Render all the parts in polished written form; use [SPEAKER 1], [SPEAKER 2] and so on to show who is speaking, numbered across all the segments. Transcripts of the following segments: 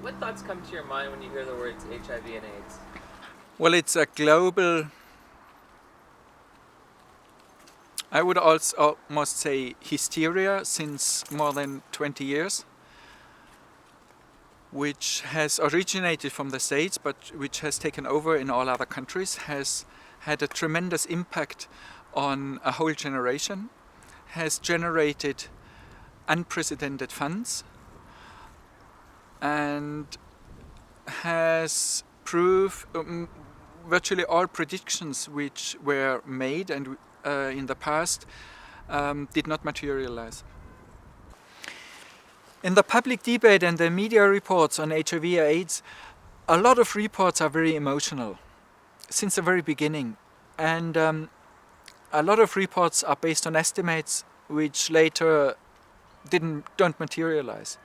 [SPEAKER 1] What thoughts come to your mind when you hear the words HIV and AIDS?
[SPEAKER 2] Well, it's a global, I would also almost say hysteria since more than 20 years, which has originated from the States but which has taken over in all other countries, has had a tremendous impact on a whole generation, has generated unprecedented funds, and has proved virtually all predictions which were made and in the past did not materialize. In the public debate and the media reports on HIV/AIDS, a lot of reports are very emotional since the very beginning, and a lot of reports are based on estimates which later don't materialize.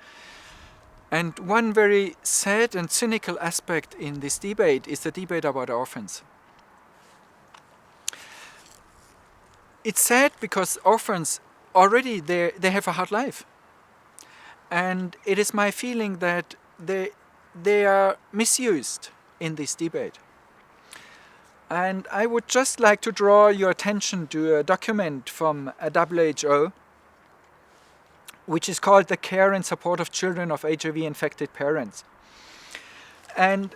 [SPEAKER 2] And one very sad and cynical aspect in this debate is the debate about orphans. It's sad because orphans already they have a hard life. And it is my feeling that they are misused in this debate. And I would just like to draw your attention to a document from a WHO, which is called The Care and Support of Children of HIV-Infected Parents. And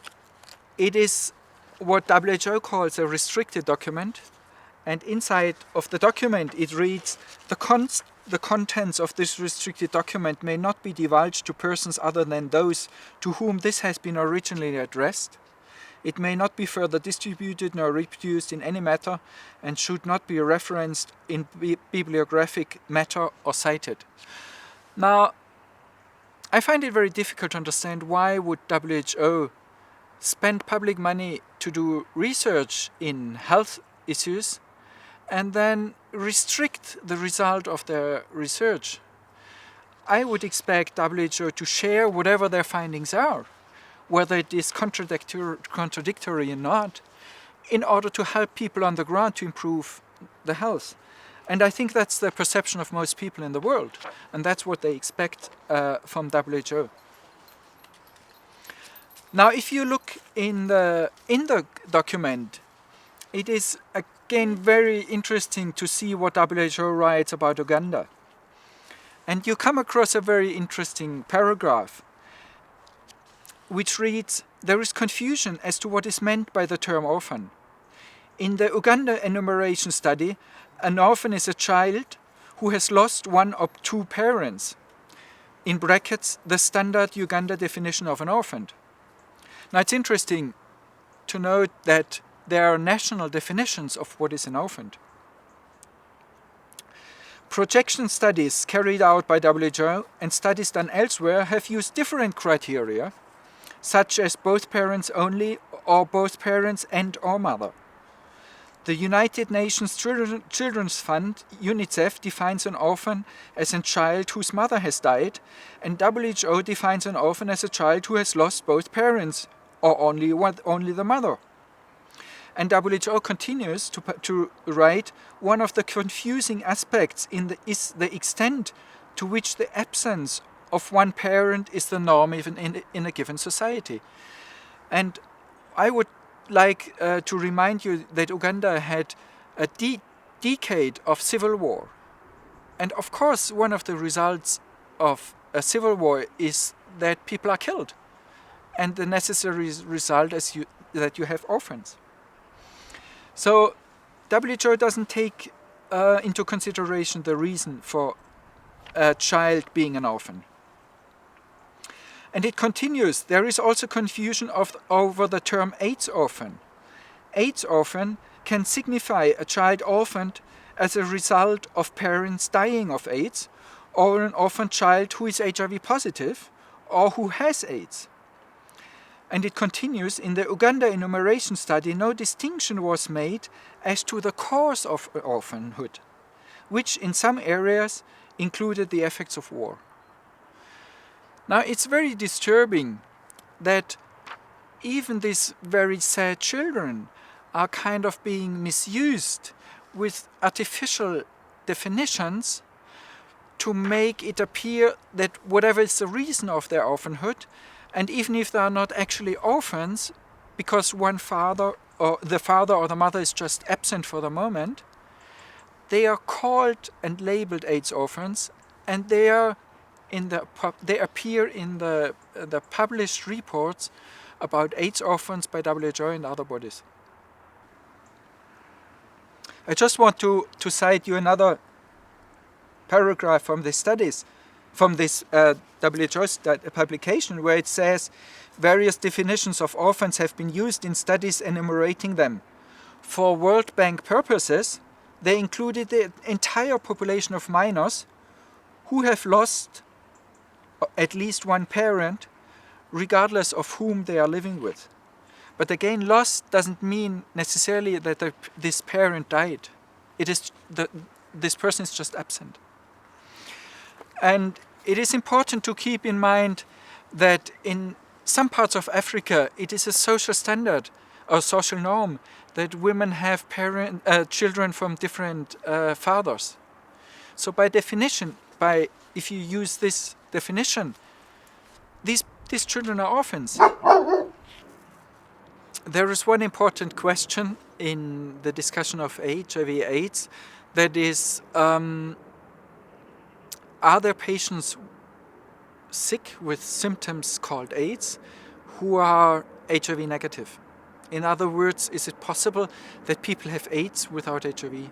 [SPEAKER 2] it is what WHO calls a restricted document. And inside of the document it reads, the contents of this restricted document may not be divulged to persons other than those to whom this has been originally addressed. It may not be further distributed nor reproduced in any matter and should not be referenced in bibliographic matter or cited. Now, I find it very difficult to understand why would WHO spend public money to do research in health issues and then restrict the result of their research. I would expect WHO to share whatever their findings are, whether it is contradictory or not, in order to help people on the ground to improve the health. And I think that's the perception of most people in the world, and that's what they expect from WHO. Now, if you look in the document, it is again very interesting to see what WHO writes about Uganda. And you come across a very interesting paragraph which reads, "There is confusion as to what is meant by the term orphan. In the Uganda enumeration study, an orphan is a child who has lost one or two parents. In brackets, the standard Uganda definition of an orphan." Now it's interesting to note that there are national definitions of what is an orphan. Projection studies carried out by WHO and studies done elsewhere have used different criteria, such as both parents only or both parents and or mother. The United Nations Children's Fund, UNICEF, defines an orphan as a child whose mother has died, and WHO defines an orphan as a child who has lost both parents or only the mother. And WHO continues to write, "One of the confusing aspects is the extent to which the absence of one parent is the norm even in a given society." And I would like to remind you that Uganda had a decade of civil war. And of course, one of the results of a civil war is that people are killed. And the necessary result is that you have orphans. So WHO doesn't take into consideration the reason for a child being an orphan. And it continues, there is also confusion over the term AIDS orphan. AIDS orphan can signify a child orphaned as a result of parents dying of AIDS, or an orphan child who is HIV positive or who has AIDS. And it continues, in the Uganda enumeration study, no distinction was made as to the cause of orphanhood, which in some areas included the effects of war. Now, it's very disturbing that even these very sad children are kind of being misused with artificial definitions to make it appear that whatever is the reason of their orphanhood, And even if they are not actually orphans, because one father or the mother is just absent for the moment, they are called and labeled AIDS orphans, and they appear in the published reports about AIDS orphans by WHO and other bodies. I just want to cite you another paragraph from the studies, from this WHO publication, where it says various definitions of orphans have been used in studies enumerating them. For World Bank purposes, they included the entire population of minors who have lost at least one parent, regardless of whom they are living with. But again, lost doesn't mean necessarily that this parent died. It is this person is just absent. And it is important to keep in mind that in some parts of Africa, it is a social standard or social norm that women have children from different fathers. So by definition, if you use this definition, these children are orphans. There is one important question in the discussion of HIV/AIDS, that is, are there patients sick with symptoms called AIDS who are HIV negative? In other words, is it possible that people have AIDS without HIV?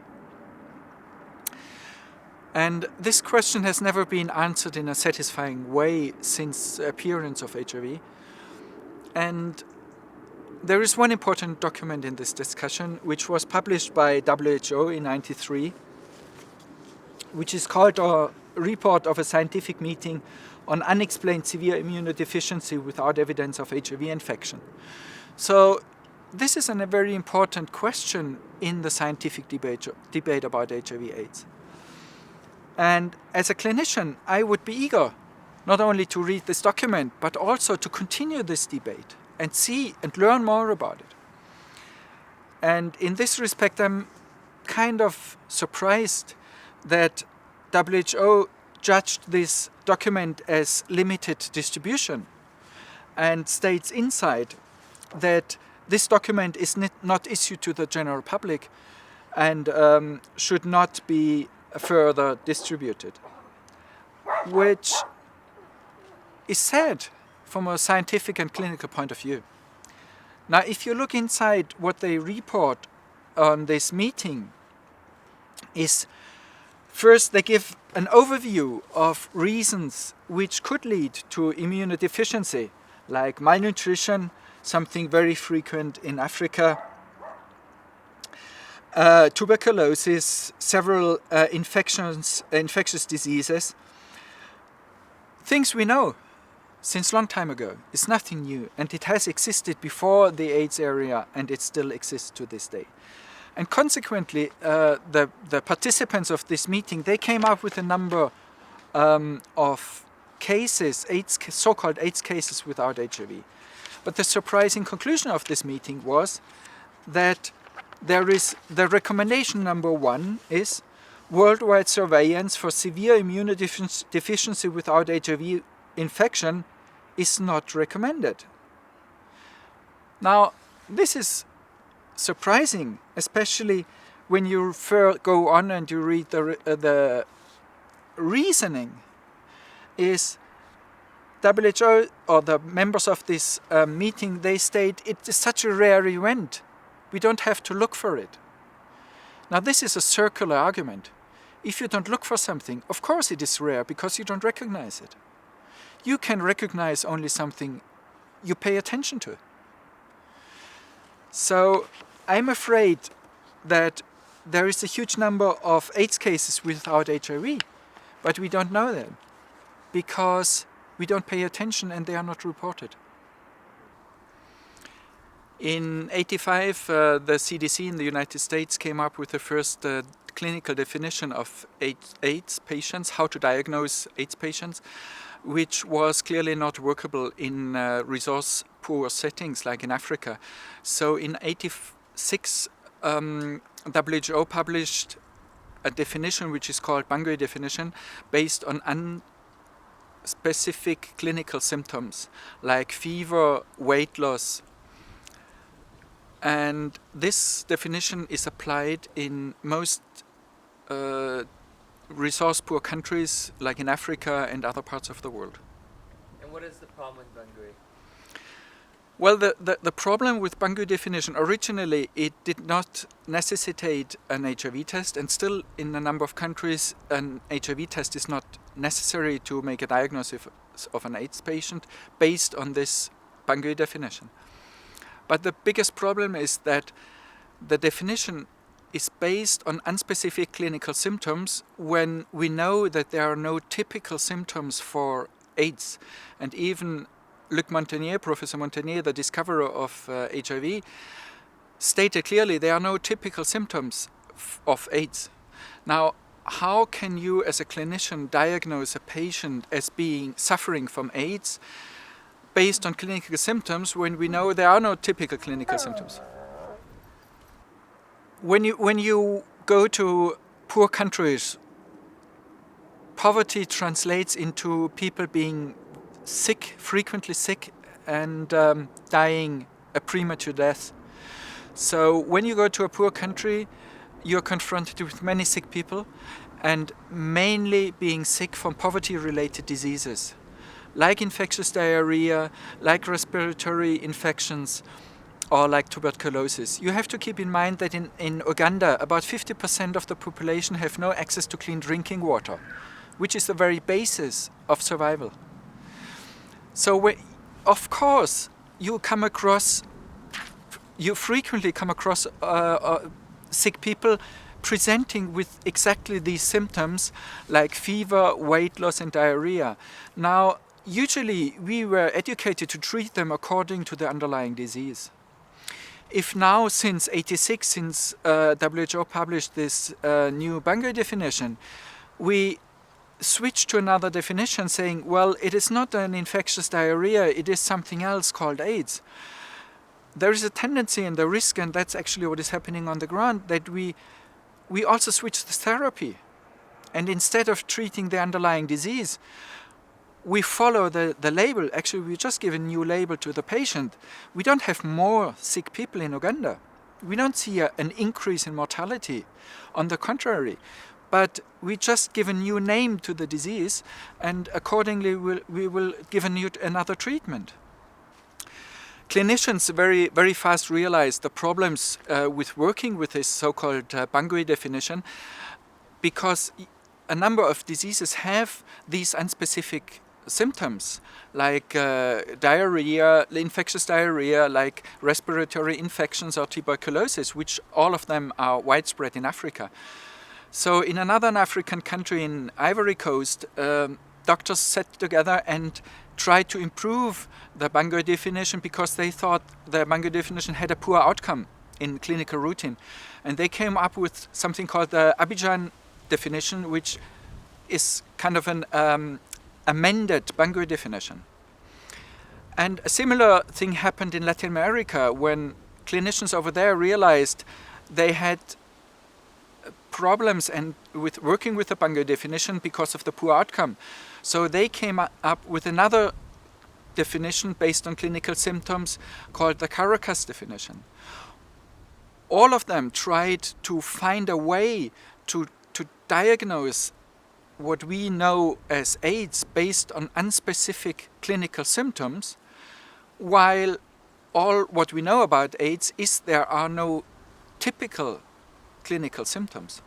[SPEAKER 2] And this question has never been answered in a satisfying way since the appearance of HIV. And there is one important document in this discussion, which was published by WHO in 1993, which is called a report of a scientific meeting on unexplained severe immunodeficiency without evidence of HIV infection. So this is a very important question in the scientific debate about HIV/AIDS. And as a clinician, I would be eager not only to read this document, but also to continue this debate and see and learn more about it. And in this respect, I'm kind of surprised that WHO judged this document as limited distribution and states inside that this document is not issued to the general public and should not be further distributed, which is sad from a scientific and clinical point of view. Now, if you look inside what they report on this meeting, is first they give an overview of reasons which could lead to immunodeficiency, like malnutrition, something very frequent in Africa, tuberculosis, several infectious diseases. Things we know since long time ago. It's nothing new, and it has existed before the AIDS era, and it still exists to this day. And consequently, the participants of this meeting, they came up with a number of cases, so-called AIDS cases without HIV. But the surprising conclusion of this meeting was that there is the recommendation number one is worldwide surveillance for severe immunodeficiency without HIV infection is not recommended. Now, this is surprising, especially when you go on and you read the reasoning. Is WHO or the members of this meeting, they state it is such a rare event, we don't have to look for it. Now, this is a circular argument. If you don't look for something, of course it is rare because you don't recognize it. You can recognize only something you pay attention to. So I'm afraid that there is a huge number of AIDS cases without HIV, but we don't know them because we don't pay attention and they are not reported. In 1985, the CDC in the United States came up with the first clinical definition of AIDS patients, how to diagnose AIDS patients, which was clearly not workable in resource-poor settings like in Africa. So in 1986, WHO published a definition which is called Bangui definition, based on specific clinical symptoms like fever, weight loss. And this definition is applied in most resource-poor countries like in Africa and other parts of the world.
[SPEAKER 1] And what is the problem with Bangui?
[SPEAKER 2] Well, the problem with Bangui definition, originally it did not necessitate an HIV test, and still in a number of countries an HIV test is not necessary to make a diagnosis of an AIDS patient based on this Bangui definition. But the biggest problem is that the definition is based on unspecific clinical symptoms when we know that there are no typical symptoms for AIDS. And even Luc Montagnier, Professor Montagnier, the discoverer of HIV, stated clearly there are no typical symptoms of AIDS. Now, how can you as a clinician diagnose a patient as being suffering from AIDS based on clinical symptoms when we know there are no typical clinical symptoms? When you go to poor countries, poverty translates into people being sick, frequently sick, and dying a premature death. So when you go to a poor country, you're confronted with many sick people, and mainly being sick from poverty-related diseases, like infectious diarrhea, like respiratory infections, or like tuberculosis. You have to keep in mind that in Uganda, about 50% of the population have no access to clean drinking water, which is the very basis of survival. So, of course, you frequently come across sick people presenting with exactly these symptoms like fever, weight loss, and diarrhea. Now, usually we were educated to treat them according to the underlying disease. If now, since '86, since WHO published this new Bangui definition, we switch to another definition saying, well, it is not an infectious diarrhea, it is something else called AIDS. There is a tendency and the risk, and that's actually what is happening on the ground, that we also switch the therapy. And instead of treating the underlying disease, we follow the label. Actually, we just give a new label to the patient. We don't have more sick people in Uganda. We don't see an increase in mortality. On the contrary. But we just give a new name to the disease, and accordingly we will give another treatment. Clinicians very, very fast realized the problems with working with this so-called Bangui definition, because a number of diseases have these unspecific symptoms, like diarrhea, infectious diarrhea, like respiratory infections or tuberculosis, which all of them are widespread in Africa. So in another African country, in Ivory Coast, doctors sat together and tried to improve the Bangui definition because they thought the Bangui definition had a poor outcome in clinical routine. And they came up with something called the Abidjan definition, which is kind of an amended Bangui definition. And a similar thing happened in Latin America when clinicians over there realized they had problems and with working with the Bangui definition because of the poor outcome. So they came up with another definition based on clinical symptoms called the Caracas definition. All of them tried to find a way to diagnose what we know as AIDS based on unspecific clinical symptoms, while all what we know about AIDS is there are no typical clinical symptoms.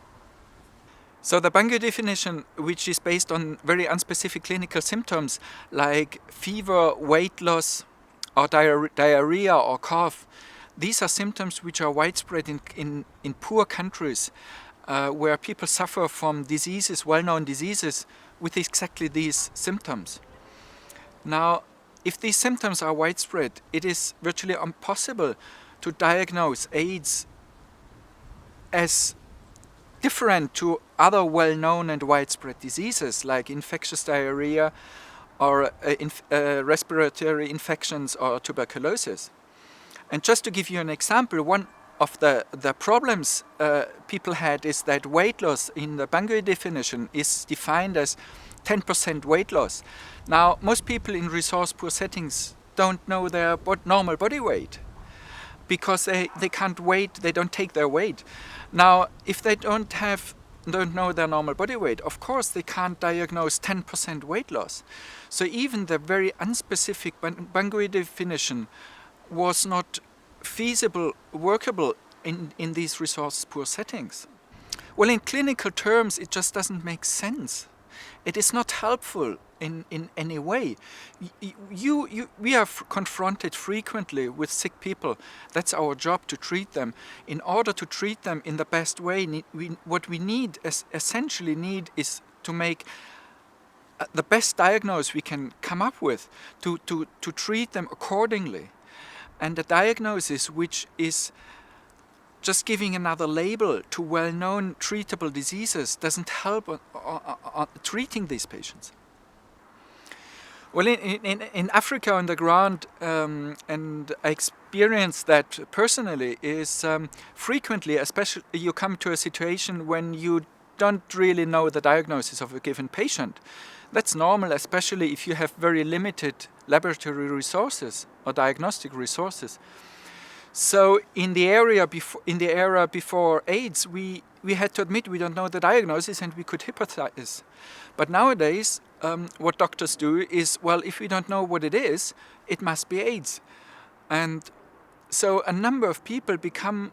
[SPEAKER 2] So the Bangui definition, which is based on very unspecific clinical symptoms like fever, weight loss, or diarrhea or cough, these are symptoms which are widespread in poor countries where people suffer from diseases, well-known diseases, with exactly these symptoms. Now, if these symptoms are widespread, it is virtually impossible to diagnose AIDS as different to other well-known and widespread diseases like infectious diarrhea or respiratory infections or tuberculosis. And just to give you an example, one of the problems people had is that weight loss in the Bangui definition is defined as 10% weight loss. Now, most people in resource-poor settings don't know their normal body weight because they can't weight, they don't take their weight. Now, if they don't know their normal body weight, of course they can't diagnose 10% weight loss. So even the very unspecific Bangui definition was not feasible, workable in these resource-poor settings. Well, in clinical terms, it just doesn't make sense. It is not helpful in any way. We are confronted frequently with sick people. That's our job, to treat them. In order to treat them in the best way, what we essentially need is to make the best diagnosis we can come up with, to treat them accordingly. And a diagnosis which is just giving another label to well-known treatable diseases doesn't help on treating these patients. Well, in Africa on the ground, and I experienced that personally, is frequently, especially you come to a situation when you don't really know the diagnosis of a given patient. That's normal, especially if you have very limited laboratory resources or diagnostic resources. So in the era before AIDS, we had to admit we don't know the diagnosis and we could hypothesize. But nowadays, what doctors do is, well, if we don't know what it is, it must be AIDS. And so a number of people become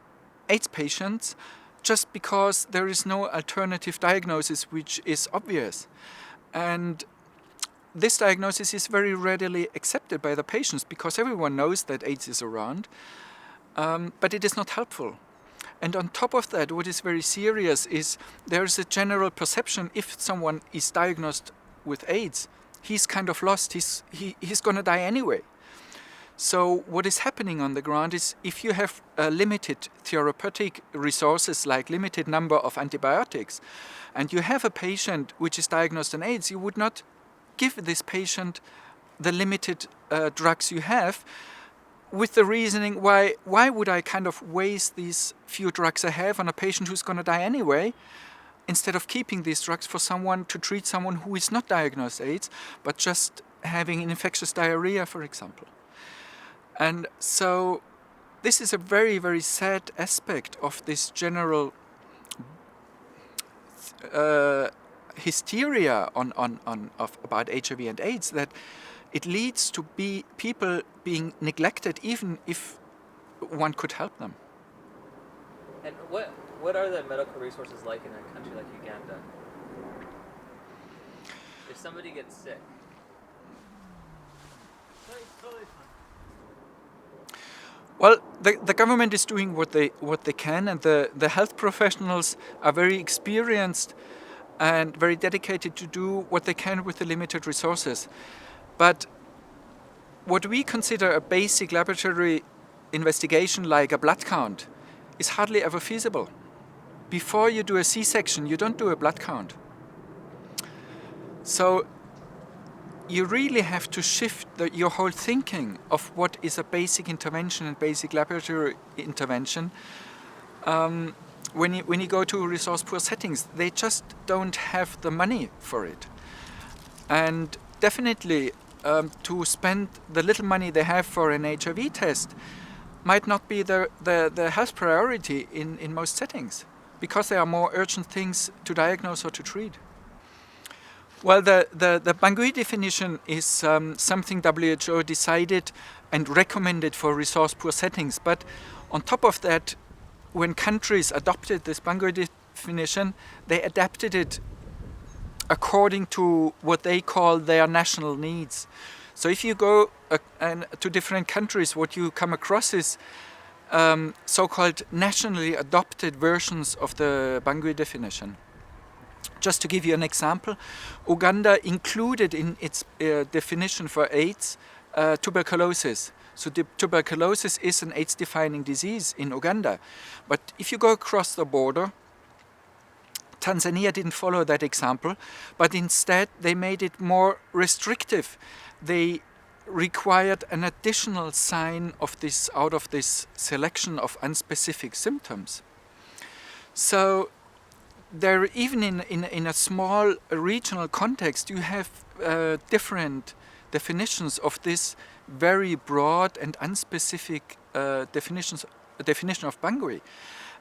[SPEAKER 2] AIDS patients just because there is no alternative diagnosis which is obvious. And this diagnosis is very readily accepted by the patients because everyone knows that AIDS is around, but it is not helpful. And on top of that, what is very serious is there is a general perception if someone is diagnosed with AIDS, he's kind of lost, he's going to die anyway. So what is happening on the ground is if you have limited therapeutic resources, like limited number of antibiotics, and you have a patient which is diagnosed in AIDS, you would not give this patient the limited drugs you have, with the reasoning, why would I kind of waste these few drugs I have on a patient who's going to die anyway, instead of keeping these drugs for someone to treat someone who is not diagnosed AIDS, but just having an infectious diarrhea, for example. And so this is a very, very sad aspect of this general hysteria about HIV and AIDS, that it leads to people being neglected even if one could help them.
[SPEAKER 1] And what are the medical resources like in a country like Uganda? If somebody gets sick.
[SPEAKER 2] Well, the government is doing what they can, and the health professionals are very experienced and very dedicated to do what they can with the limited resources. But what we consider a basic laboratory investigation, like a blood count, is hardly ever feasible. Before you do a C-section, you don't do a blood count. So you really have to shift your whole thinking of what is a basic intervention and basic laboratory intervention. When you go to resource-poor settings, they just don't have the money for it. And definitely, to spend the little money they have for an HIV test might not be the health priority in most settings, because there are more urgent things to diagnose or to treat. Well, the Bangui definition is something WHO decided and recommended for resource-poor settings. But on top of that, when countries adopted this Bangui definition, they adapted it according to what they call their national needs. So if you go to different countries, what you come across is so-called nationally adopted versions of the Bangui definition. Just to give you an example, Uganda included in its definition for AIDS tuberculosis. So tuberculosis is an AIDS-defining disease in Uganda. But if you go across the border, Tanzania didn't follow that example, but instead they made it more restrictive. They required an additional sign of this out of this selection of unspecific symptoms. So there, even in a small regional context, you have different definitions of this very broad and unspecific definition of Bangui.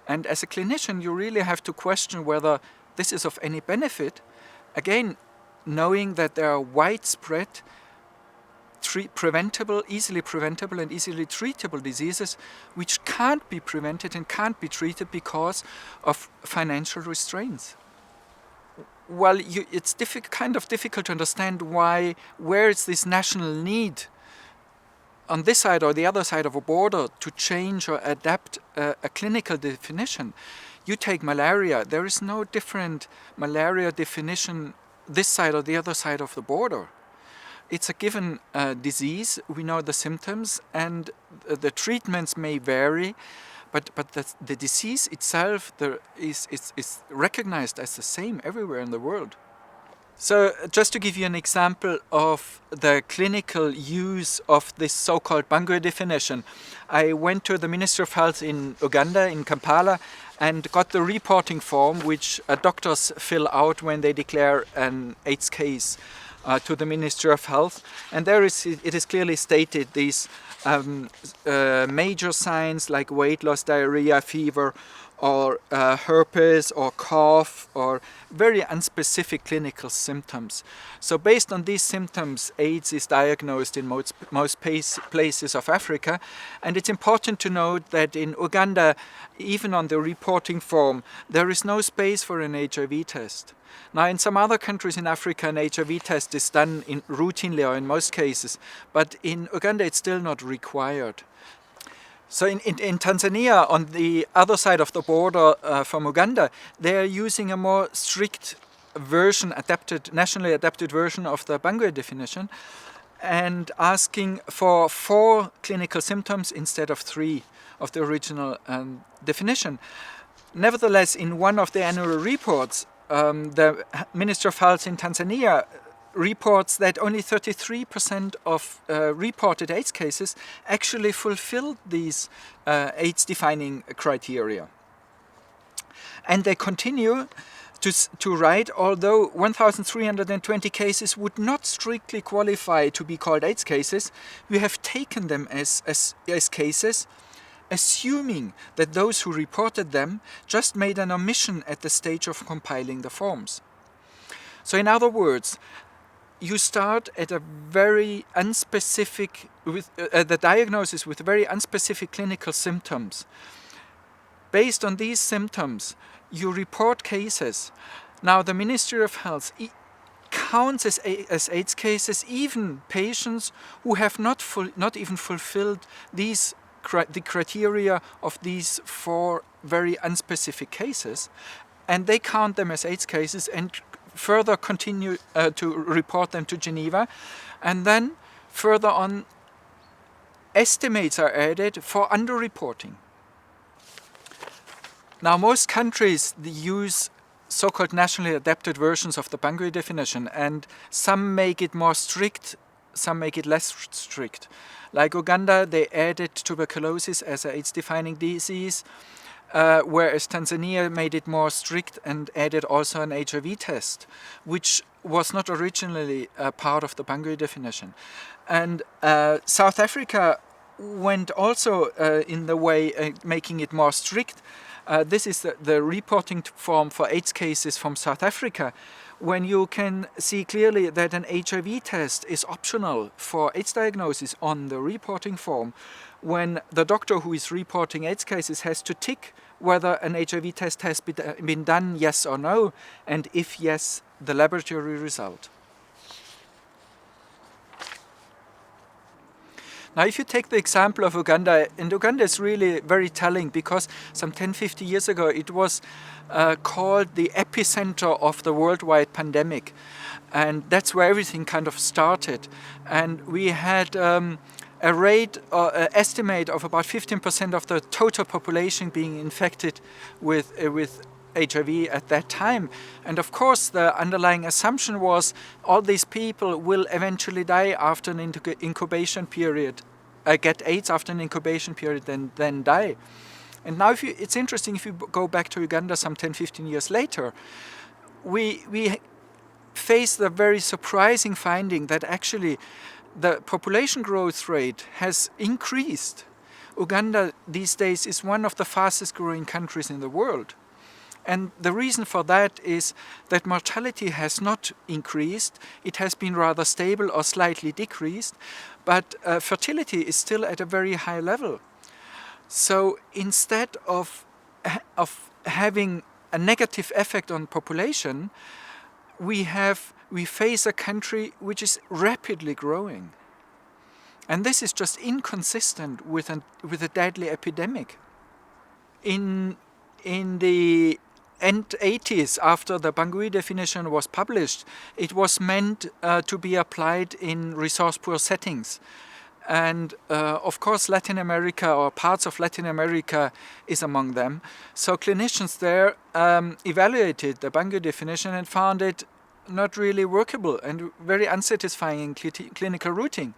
[SPEAKER 2] And as a clinician, you really have to question whether this is of any benefit. Again, knowing that there are widespread, easily preventable and easily treatable diseases which can't be prevented and can't be treated because of financial restraints. Well, it's kind of difficult to understand where is this national need on this side or the other side of a border to change or adapt a clinical definition. You take malaria, there is no different malaria definition this side or the other side of the border. It's a given disease, we know the symptoms, and the treatments may vary, but the disease itself is recognized as the same everywhere in the world. So just to give you an example of the clinical use of this so-called Bangui definition, I went to the Ministry of Health in Uganda, in Kampala, and got the reporting form which doctors fill out when they declare an AIDS case to the Ministry of Health. And there it is clearly stated these major signs like weight loss, diarrhea, fever, or herpes or cough or very unspecific clinical symptoms. So based on these symptoms, AIDS is diagnosed in most places of Africa. And it's important to note that in Uganda, even on the reporting form, there is no space for an HIV test. Now, in some other countries in Africa, an HIV test is done routinely or in most cases, but in Uganda it's still not required. So in Tanzania, on the other side of the border from Uganda, they are using a more strict version, nationally adapted version of the Bangui definition, and asking for 4 clinical symptoms instead of 3 of the original definition. Nevertheless, in one of the annual reports, the Ministry of Health in Tanzania reports that only 33% of reported AIDS cases actually fulfilled these AIDS-defining criteria. And they continue to write, although 1,320 cases would not strictly qualify to be called AIDS cases, we have taken them as cases, assuming that those who reported them just made an omission at the stage of compiling the forms. So in other words, you start at a very unspecific, with the diagnosis with very unspecific clinical symptoms. Based on these symptoms, you report cases. Now, the Ministry of Health counts as AIDS cases even patients who have not even fulfilled the criteria of these 4 very unspecific cases, and they count them as AIDS cases and further continue to report them to Geneva, and then further on estimates are added for underreporting. Now, most countries use so-called nationally adapted versions of the Bangui definition, and some make it more strict, some make it less strict. Like Uganda, they added tuberculosis as an AIDS-defining disease, whereas Tanzania made it more strict and added also an HIV test, which was not originally part of the Bangui definition. And South Africa went also in the way making it more strict. This is the reporting form for AIDS cases from South Africa, when you can see clearly that an HIV test is optional for AIDS diagnosis on the reporting form, when the doctor who is reporting AIDS cases has to tick whether an HIV test has been done, yes or no, and if yes, the laboratory result. Now, if you take the example of Uganda, and Uganda is really very telling because some 10-50 years ago it was called the epicenter of the worldwide pandemic. And that's where everything kind of started. And we had a rate or estimate of about 15% of the total population being infected with HIV at that time. And of course, the underlying assumption was all these people will eventually die after an incubation period, get AIDS after an incubation period, then die. And now it's interesting if you go back to Uganda some 10, 15 years later, we face the very surprising finding that actually the population growth rate has increased. Uganda these days is one of the fastest growing countries in the world. And the reason for that is that mortality has not increased. It has been rather stable or slightly decreased, but fertility is still at a very high level. So instead of having a negative effect on population, we face a country which is rapidly growing. And this is just inconsistent with a deadly epidemic. In the end 80s, after the Bangui definition was published, it was meant to be applied in resource-poor settings. And of course, Latin America or parts of Latin America is among them. So clinicians there evaluated the Bangui definition and found it not really workable and very unsatisfying in clinical routine.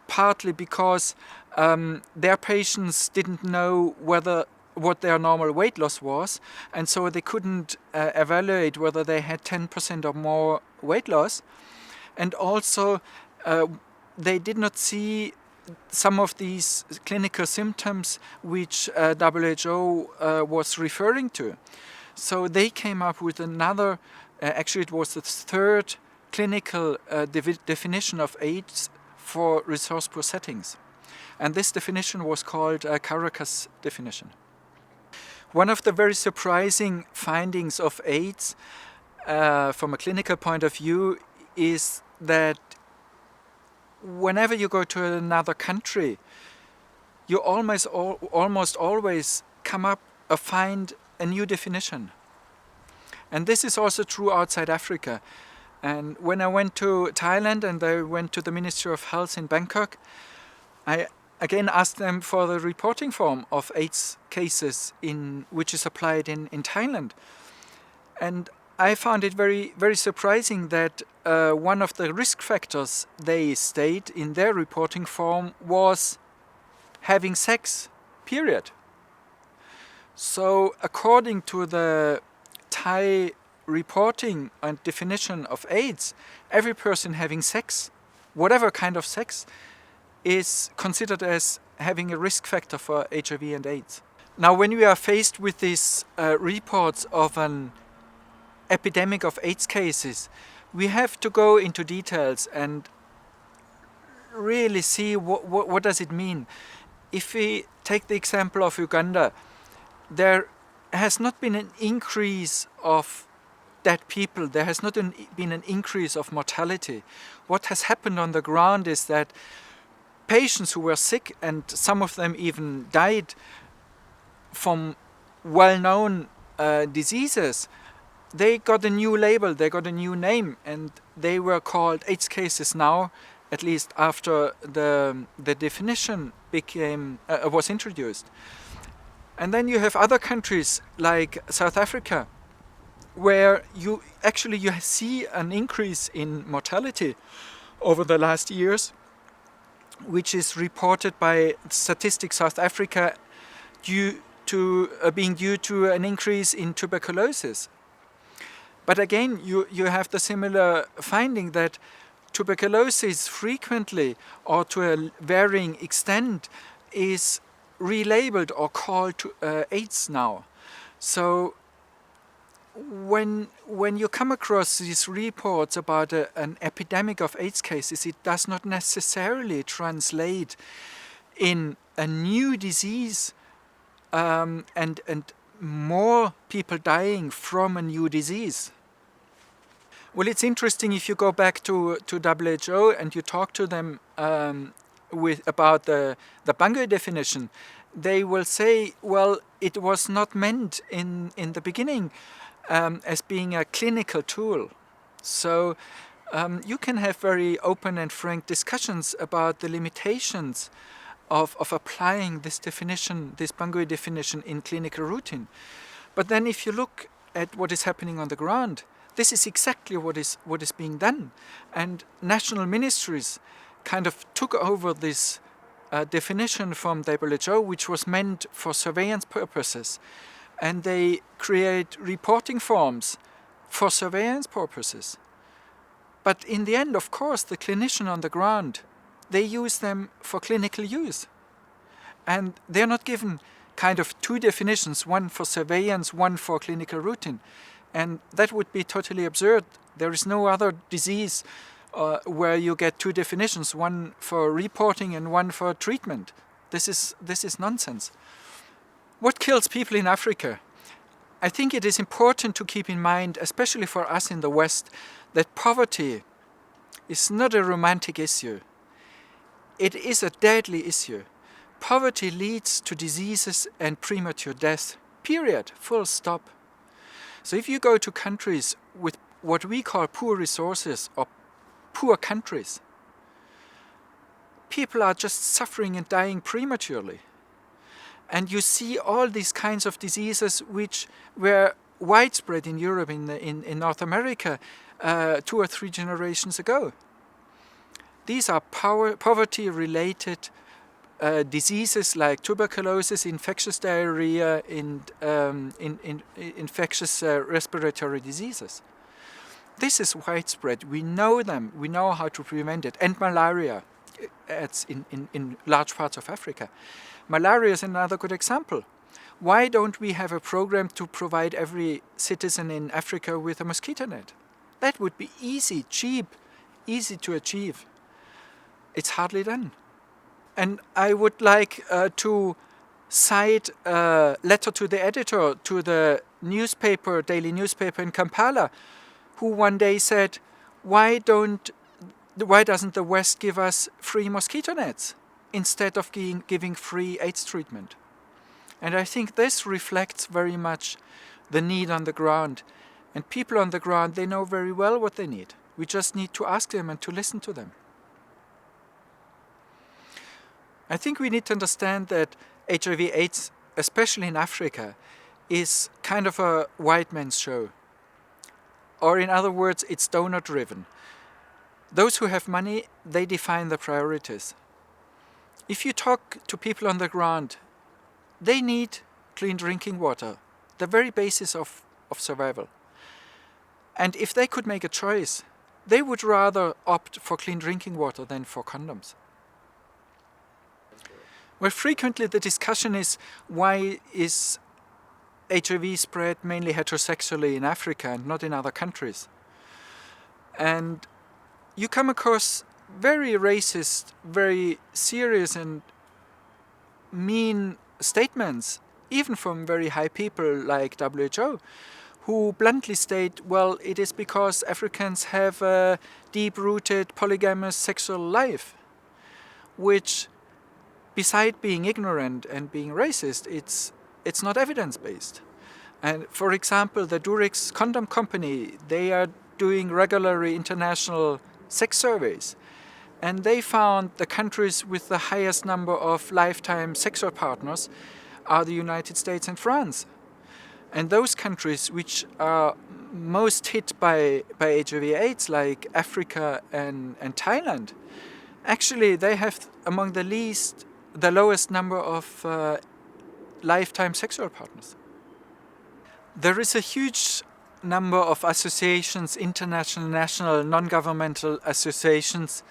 [SPEAKER 2] Partly because their patients didn't know what their normal weight loss was, and so they couldn't evaluate whether they had 10% or more weight loss. And also, they did not see some of these clinical symptoms which WHO was referring to. So they came up with another, actually it was the third clinical definition of AIDS for resource-poor settings. And this definition was called Caracas definition. One of the very surprising findings of AIDS from a clinical point of view is that whenever you go to another country, you almost always find a new definition. And this is also true outside Africa. And when I went to Thailand and I went to the Ministry of Health in Bangkok, I again asked them for the reporting form of AIDS cases which is applied in Thailand. And I found it very, very surprising that one of the risk factors they state in their reporting form was having sex, period. So according to the Thai reporting and definition of AIDS, every person having sex, whatever kind of sex, is considered as having a risk factor for HIV and AIDS. Now, when we are faced with these reports of an epidemic of AIDS cases, we have to go into details and really see what does it mean. If we take the example of Uganda, there has not been an increase of dead people. There has not been an increase of mortality. What has happened on the ground is that patients who were sick, and some of them even died from well-known diseases, they got a new label, they got a new name, and they were called AIDS cases now, at least after the definition was introduced. And then you have other countries like South Africa, where you see an increase in mortality over the last years, which is reported by Statistics South Africa being due to an increase in tuberculosis. But again, you have the similar finding that tuberculosis frequently, or to a varying extent, is relabeled or called AIDS now. So when you come across these reports about an epidemic of AIDS cases, it does not necessarily translate in a new disease and more people dying from a new disease. Well, it's interesting if you go back to WHO and you talk to them about the Bangui definition, they will say, well, it was not meant in the beginning as being a clinical tool. So you can have very open and frank discussions about the limitations of applying this definition, this Bangui definition, in clinical routine. But then if you look at what is happening on the ground, this is exactly what is being done. And national ministries kind of took over this definition from WHO which was meant for surveillance purposes, and they create reporting forms for surveillance purposes. But in the end, of course, the clinician on the ground, they use them for clinical use. And they're not given kind of two definitions, one for surveillance, one for clinical routine. And that would be totally absurd. There is no other disease where you get two definitions, one for reporting and one for treatment. This is nonsense. What kills people in Africa? I think it is important to keep in mind, especially for us in the West, that poverty is not a romantic issue. It is a deadly issue. Poverty leads to diseases and premature death. Period. Full stop. So if you go to countries with what we call poor resources or poor countries, people are just suffering and dying prematurely. And you see all these kinds of diseases which were widespread in Europe, in North America, 2 or 3 generations ago. These are poverty-related diseases like tuberculosis, infectious diarrhea, and infectious respiratory diseases. This is widespread. We know them. We know how to prevent it. And malaria, it's in large parts of Africa. Malaria is another good example. Why don't we have a program to provide every citizen in Africa with a mosquito net? That would be easy, cheap, easy to achieve. It's hardly done. And I would like to cite a letter to the editor, to the newspaper, daily newspaper in Kampala, who one day said, why doesn't the West give us free mosquito nets instead of giving free AIDS treatment? And I think this reflects very much the need on the ground. And people on the ground, they know very well what they need. We just need to ask them and to listen to them. I think we need to understand that HIV/AIDS, especially in Africa, is kind of a white man's show. Or in other words, it's donor-driven. Those who have money, they define the priorities. If you talk to people on the ground, they need clean drinking water, the very basis of survival. And if they could make a choice, they would rather opt for clean drinking water than for condoms. Well, frequently the discussion is, why is HIV spread mainly heterosexually in Africa and not in other countries? And you come across very racist, very serious and mean statements, even from very high people like WHO, who bluntly state, well, it is because Africans have a deep-rooted polygamous sexual life, which, beside being ignorant and being racist, it's not evidence-based. And for example, the Durex condom company, they are doing regularly international sex surveys, and they found the countries with the highest number of lifetime sexual partners are the United States and France. And those countries which are most hit by HIV/AIDS, like Africa and Thailand, actually they have among the lowest number of lifetime sexual partners. There is a huge number of associations, international, national, non-governmental associations,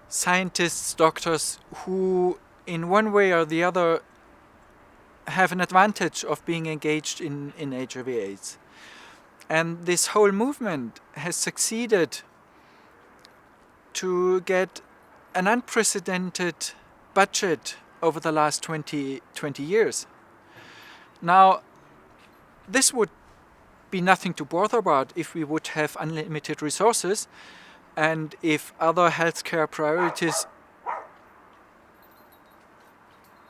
[SPEAKER 2] scientists, doctors, who in one way or the other have an advantage of being engaged in HIV/AIDS. And this whole movement has succeeded to get an unprecedented budget over the last 20 years. Now, this would be nothing to bother about if we would have unlimited resources and if other healthcare priorities...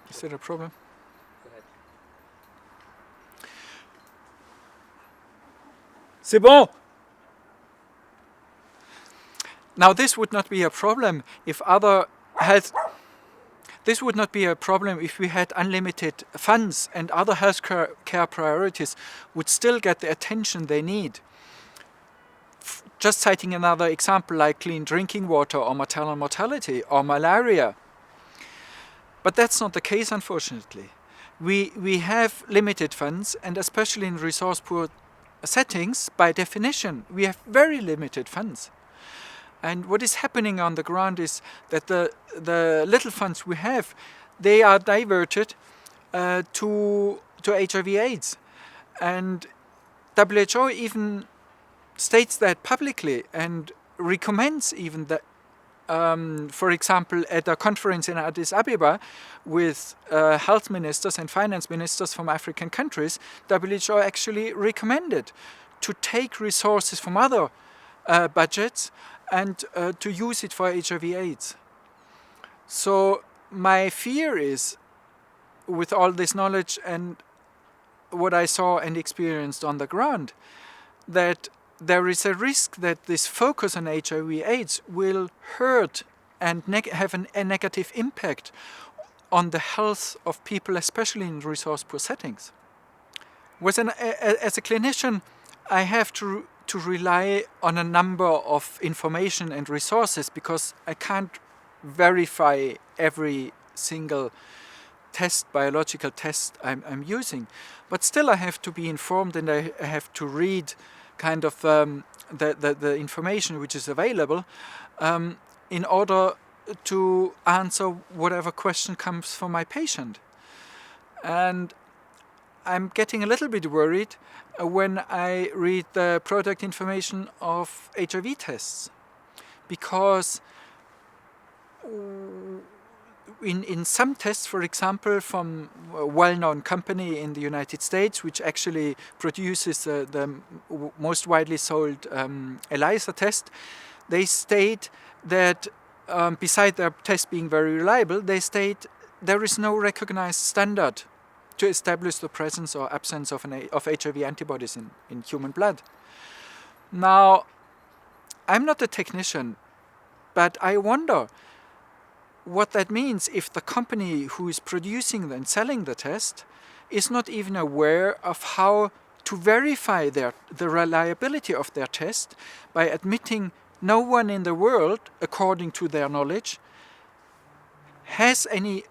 [SPEAKER 2] Is that a problem? C'est bon! Now, this would not be a problem if This would not be a problem if we had unlimited funds and other healthcare priorities would still get the attention they need. Just citing another example like clean drinking water or maternal mortality or malaria. But that's not the case, unfortunately. We have limited funds, and especially in resource-poor settings, by definition, we have very limited funds. And what is happening on the ground is that the little funds we have, they are diverted to HIV/AIDS, and WHO even states that publicly and recommends even that. For example, at a conference in Addis Ababa with health ministers and finance ministers from African countries, WHO actually recommended to take resources from other budgets and to use it for HIV/AIDS. So my fear is, with all this knowledge and what I saw and experienced on the ground, that there is a risk that this focus on HIV/AIDS will hurt and have a negative impact on the health of people, especially in resource-poor settings. As a clinician, I have to rely on a number of information and resources because I can't verify every single biological test I'm using. But still I have to be informed, and I have to read kind of the information which is available in order to answer whatever question comes from my patient. And I'm getting a little bit worried when I read the product information of HIV tests, because in some tests, for example, from a well-known company in the United States, which actually produces the most widely sold ELISA test, they state that beside their test being very reliable, they state there is no recognized standard to establish the presence or absence of HIV antibodies in human blood. Now, I'm not a technician, but I wonder what that means if the company who is producing and selling the test is not even aware of how to verify the reliability of their test by admitting no one in the world, according to their knowledge, has any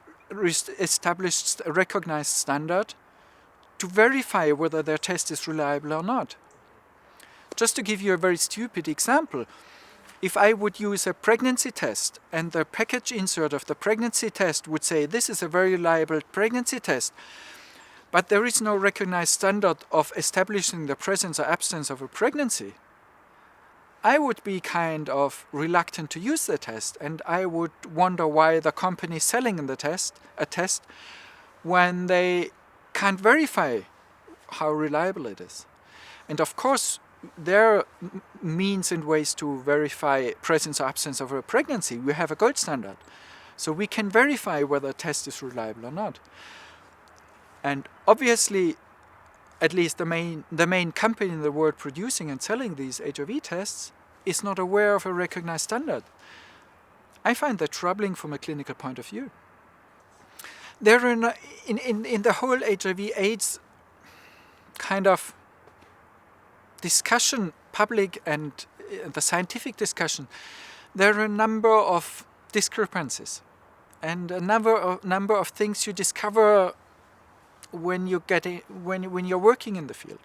[SPEAKER 2] established recognized standard to verify whether their test is reliable or not. Just to give you a very stupid example, if I would use a pregnancy test and the package insert of the pregnancy test would say this is a very reliable pregnancy test, but there is no recognized standard of establishing the presence or absence of a pregnancy, I would be kind of reluctant to use the test, and I would wonder why the company is selling a test when they can't verify how reliable it is. And of course, there are means and ways to verify presence or absence of a pregnancy. We have a gold standard. So we can verify whether a test is reliable or not. And obviously, at least the main company in the world producing and selling these HIV tests is not aware of a recognized standard. I find that troubling from a clinical point of view. There are in the whole HIV/AIDS kind of discussion, public and the scientific discussion, there are a number of discrepancies and a number of things you discover when you're working in the field.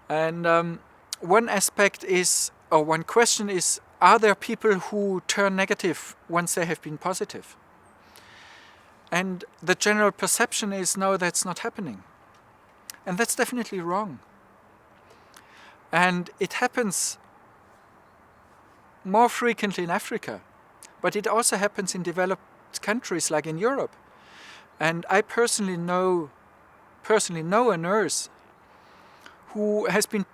[SPEAKER 2] And one aspect is, or one question is, are there people who turn negative once they have been positive? And the general perception is, no, that's not happening. And that's definitely wrong. And it happens more frequently in Africa, but it also happens in developed countries like in Europe. And I personally know a nurse who has been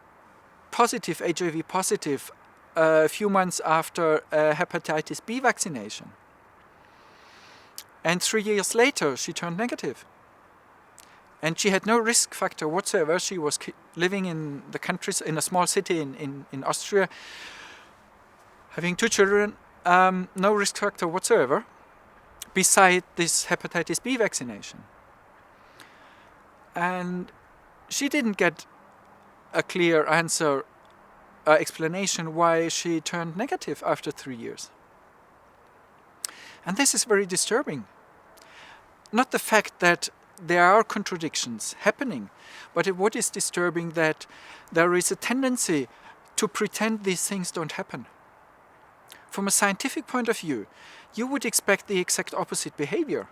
[SPEAKER 2] HIV positive, a few months after a hepatitis B vaccination. And 3 years later, she turned negative. And she had no risk factor whatsoever. She was living in the countries, in a small city in Austria, having 2 children, no risk factor whatsoever, beside this hepatitis B vaccination. And she didn't get a clear answer, explanation why she turned negative after 3 years. And this is very disturbing. not the fact that there are contradictions happening, but what is disturbing that there is a tendency to pretend these things don't happen. From a scientific point of view, you would expect the exact opposite behavior.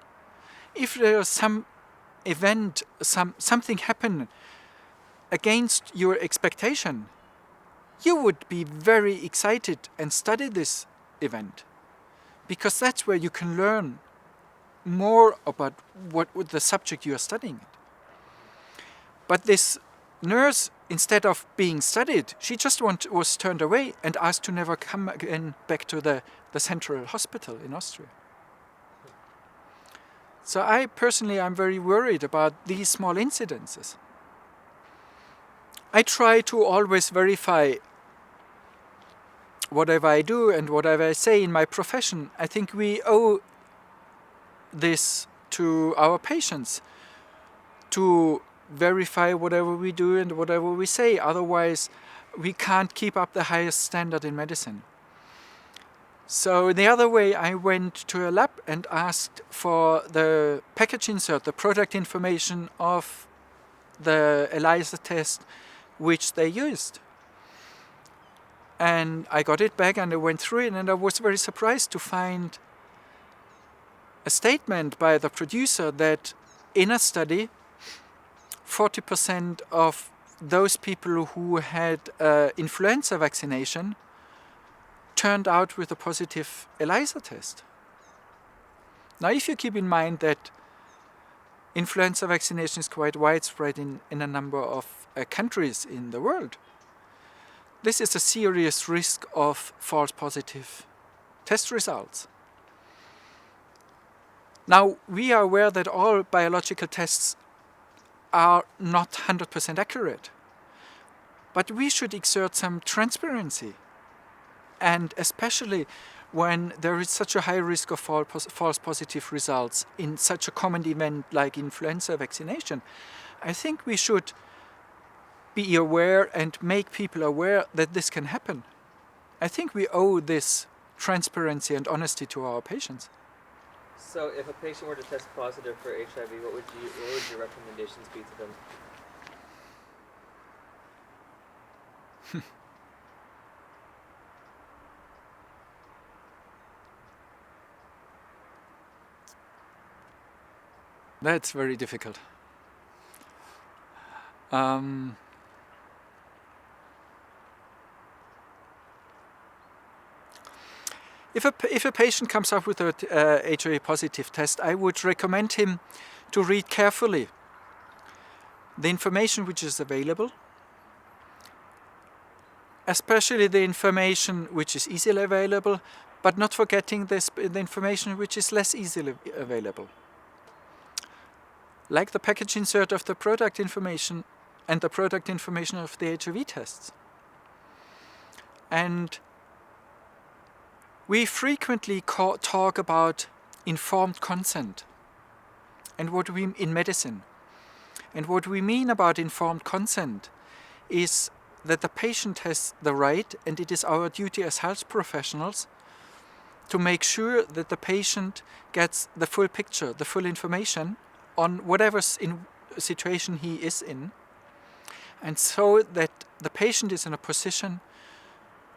[SPEAKER 2] If there is some event, something happen against your expectation, you would be very excited and study this event, because that's where you can learn more about what the subject you are studying. But this nurse, instead of being studied, she just was turned away and asked to never come again back to the central hospital in Austria. So I personally am very worried about these small incidences. I try to always verify whatever I do and whatever I say in my profession. I think we owe this to our patients, to verify whatever we do and whatever we say. Otherwise, we can't keep up the highest standard in medicine. So the other way, I went to a lab and asked for the package insert, the product information of the ELISA test which they used. And I got it back and I went through it, and I was very surprised to find a statement by the producer that in a study, 40% of those people who had influenza vaccination turned out with a positive ELISA test. Now, if you keep in mind that influenza vaccination is quite widespread in a number of countries in the world, this is a serious risk of false positive test results. Now, we are aware that all biological tests are not 100% accurate, but we should exert some transparency, and especially when there is such a high risk of false positive results in such a common event like influenza vaccination. I think we should be aware and make people aware that this can happen. I think we owe this transparency and honesty to our patients.
[SPEAKER 1] So if a patient were to test positive for HIV, what would your recommendations be to them?
[SPEAKER 2] That's very difficult. If a patient comes up with a HIV positive test, I would recommend him to read carefully the information which is available, especially the information which is easily available, but not forgetting the information which is less easily available, like the package insert of the product information and the product information of the HIV tests. And we frequently talk about informed consent and what we in medicine. And what we mean about informed consent is that the patient has the right, and it is our duty as health professionals to make sure that the patient gets the full picture, the full information on whatever situation he is in, and so that the patient is in a position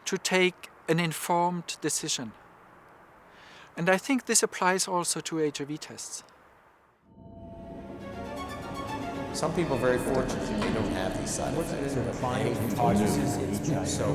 [SPEAKER 2] to take an informed decision. And I think this applies also to HIV tests.
[SPEAKER 3] Some people are very fortunate they don't have these side effects. So